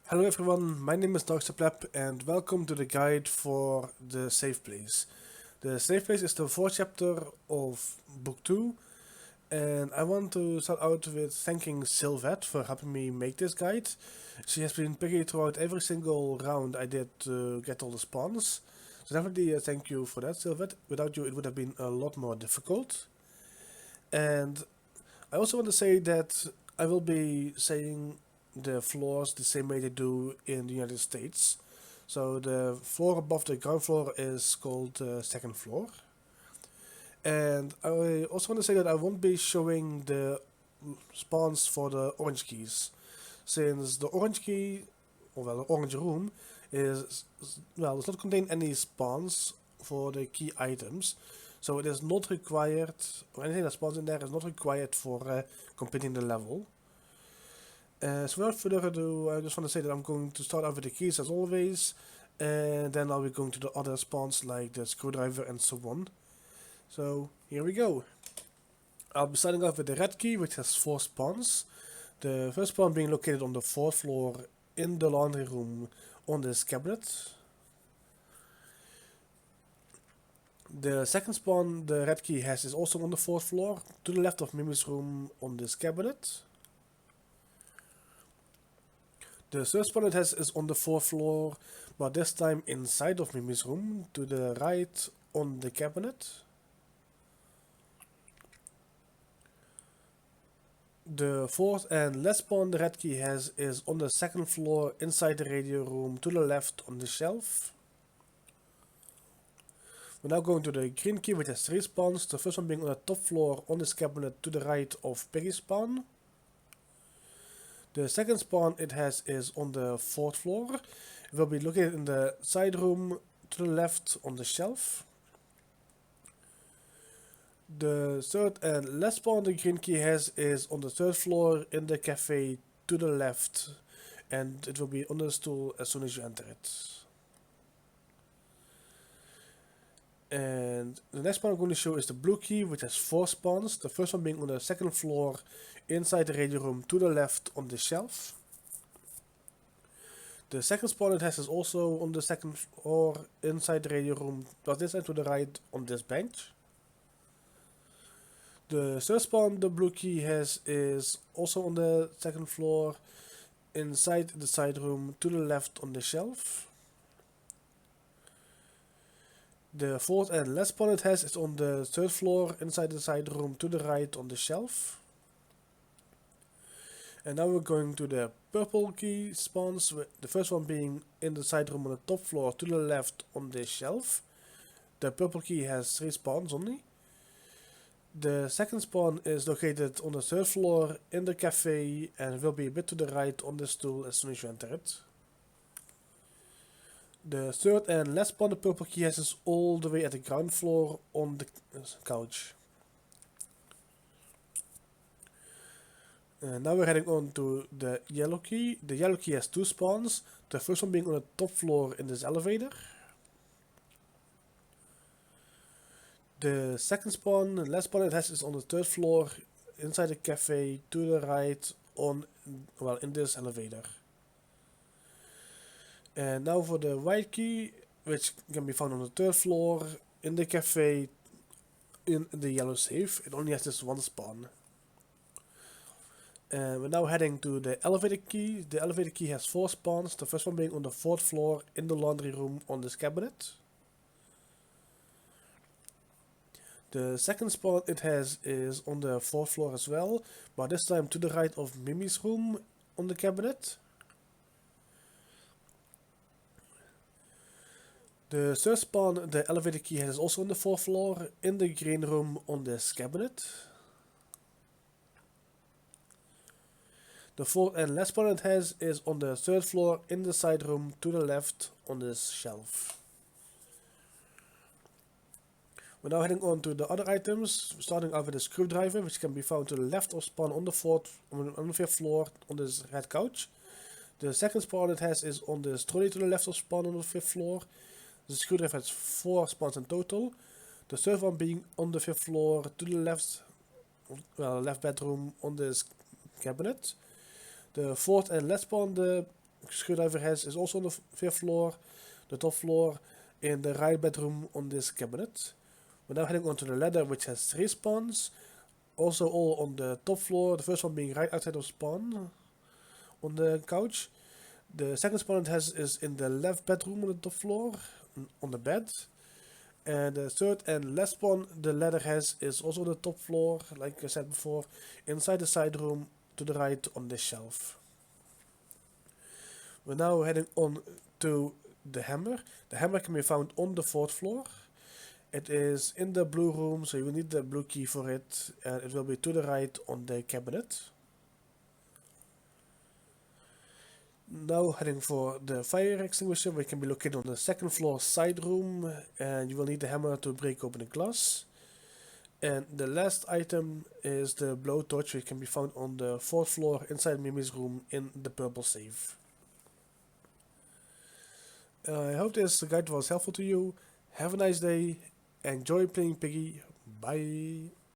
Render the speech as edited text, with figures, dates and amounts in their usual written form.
Hello everyone, my name is Dr. Plep and welcome to the guide for the Safe Place. The Safe Place is the fourth chapter of book 2 and I want to start out with thanking Sylvette for helping me make this guide. She has been Piggy throughout every single round I did to get all the spawns. So definitely thank you for that, Sylvette. Without you it would have been a lot more difficult. And I also want to say that I will be saying the floors the same way they do in the United States. So the floor above the ground floor is called the second floor. And I also want to say that I won't be showing the spawns for the orange keys, since the orange key, or well, the orange room, does not contain any spawns for the key items. So it is not required, or anything that spawns in there is not required for completing the level. So without further ado, I just want to say that I'm going to start out with the keys as always, and then I'll be going to the other spawns like the screwdriver and so on. So here we go. I'll be starting off with the red key, which has 4 spawns. The first spawn being located on the 4th floor in the laundry room on this cabinet. The second spawn the red key has is also on the 4th floor, to the left of Mimi's room on this cabinet. The third spawn it has is on the 4th floor, but this time inside of Mimi's room, to the right on the cabinet. The fourth and last spawn the red key has is on the 2nd floor inside the radio room, to the left on the shelf. We're now going to the green key, which has 3 spawns, the first one being on the top floor on this cabinet to the right of Piggy's spawn. The second spawn it has is on the 4th floor. It will be located in the side room to the left on the shelf. The third and last spawn the green key has is on the 3rd floor in the cafe to the left, and it will be on the stool as soon as you enter it. And the next one I'm going to show is the blue key, which has 4 spawns. The first one being on the 2nd floor inside the radio room to the left on the shelf. The second spawn it has is also on the 2nd floor inside the radio room, but this end to the right on this bench. The third spawn the blue key has is also on the 2nd floor inside the side room to the left on the shelf. The fourth and last spawn it has is on the 3rd floor inside the side room to the right on the shelf. And now we're going to the purple key spawns, the first one being in the side room on the top floor to the left on the shelf. The purple key has 3 spawns only. The second spawn is located on the 3rd floor in the cafe and will be a bit to the right on the stool as soon as you enter it. The third and last spawn the purple key has is all the way at the ground floor on the couch. And now we're heading on to the yellow key. The yellow key has 2 spawns, the first one being on the top floor in this elevator. The second spawn, the last spawn it has is on the 3rd floor inside the cafe to the right in this elevator. And now for the white key, which can be found on the 3rd floor in the cafe in the yellow safe. It only has this 1 spawn. And we're now heading to the elevator key. The elevator key has 4 spawns, the first one being on the 4th floor in the laundry room on this cabinet. The second spawn it has is on the 4th floor as well, but this time to the right of Mimi's room on the cabinet. The third spawn the elevator key has also on the 4th floor in the green room on this cabinet. The fourth and last spawn it has is on the 3rd floor in the side room to the left on this shelf. We're now heading on to the other items, starting out with the screwdriver, which can be found to the left of spawn on the 5th floor on this red couch. The second spawn it has is on this trolley to the left of spawn on the 5th floor. The screwdriver has 4 spawns in total. The third one being on the 5th floor to the left, left bedroom on this cabinet. The fourth and last spawn the screwdriver has is also on the fifth floor, the top floor, in the right bedroom on this cabinet. We're now heading onto the ladder, which has 3 spawns, also all on the top floor, the first one being right outside of spawn on the couch. The second spawn it has is in the left bedroom on the top floor, on the bed. And the third and last spawn the ladder has is also on the top floor, like I said before, inside the side room to the right on this shelf. We're now heading on to the hammer. The hammer can be found on the 4th floor. It is in the blue room, so you will need the blue key for it, and it will be to the right on the cabinet. Now heading for the fire extinguisher, which can be located on the 2nd floor side room, and you will need the hammer to break open the glass. And the last item is the blowtorch, which can be found on the 4th floor inside Mimi's room in the purple safe. I hope this guide was helpful to you. Have a nice day. Enjoy playing Piggy. Bye.